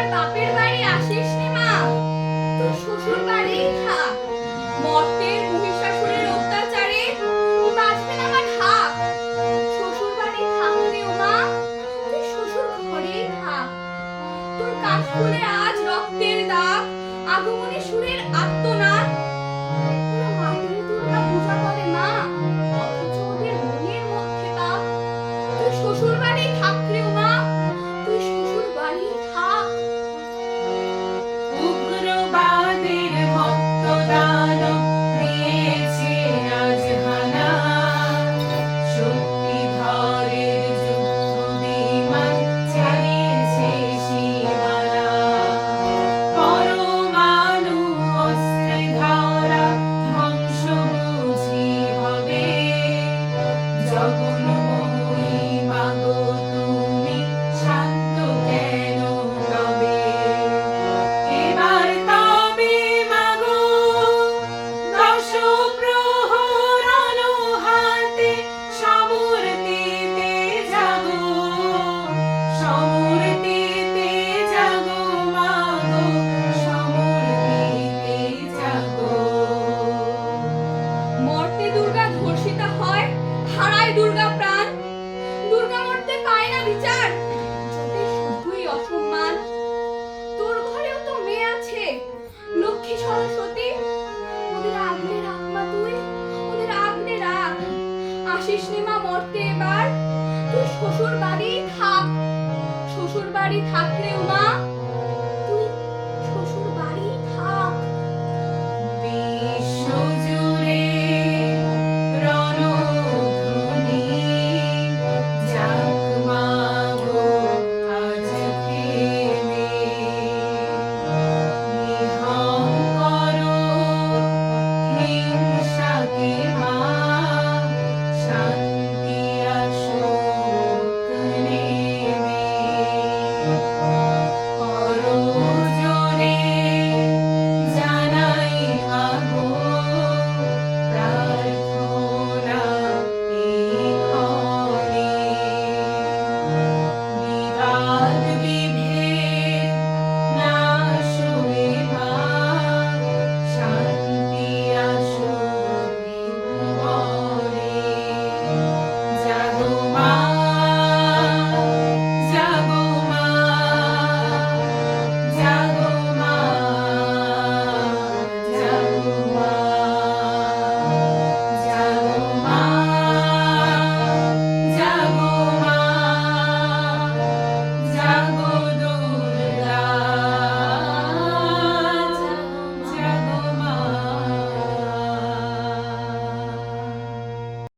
আর বাপের বাড়ি আসিস নি মা, তোর শ্বশুর বাড়িই থাক। মর্তের মহিষাসুরের অত্যাচারে বাঁচবে না আমার হাক। শ্বশুর বাড়ি থাকলেও মা তুই শ্বশুর ঘরেই থাক। তোর কাশফুলে আজ রক্তের দাগ, আগমনী সুরের আত্মনাদ। ওরা মাটির দুর্গা পূজা করে মা, অথচ ওদের মনের মধ্যে তাপ। তুই শ্বশুর বাড়ি থাকলেও মা তুই শ্বশুর বাড়ি থাক। উগ্রবাদের ভক্ত দানব দিয়েছে আজ হানা, শক্তিধরের যুদ্ধ বিমান ছাড়িয়েছে সীমানা। পরমাণু অস্ত্রে ধরা ধ্বংস বুঝি হবে, জগন্ময়ী মাগো তুমি শান্ত কেন তবে? এবার তবে মাগো দশ প্রহর হাতে সমর্পিতে জাগো, সমর্পিতে জাগো মাগো, সমর্পিতে জাগো। মর্তে দুর্গা ধর্ষিতা হয়, হারায় দুর্গা প্রাণ। দুর্গা মর্তে পায় না বিচার, যাতে শুধুই অসম্মান। তোর ঘরেও তো মেয়ে আছে, লক্ষ্মী সরস্বতী। ওদের আগলে রাখ মা তুই, ওদের আগলে রাখ। আসিস নি মা মর্তে এবার, তুই শ্বশুর বাড়ি থাক। শ্বশুর বাড়ি থাকলেও মা তুই শ্বশুর বাড়ি থাক। বিশ্বজুড়ে রণধ্বনি যাক মাগো আজ থেমে, নিহঙ্কর হিংসাকে মা শান্তি আসুক নেমে।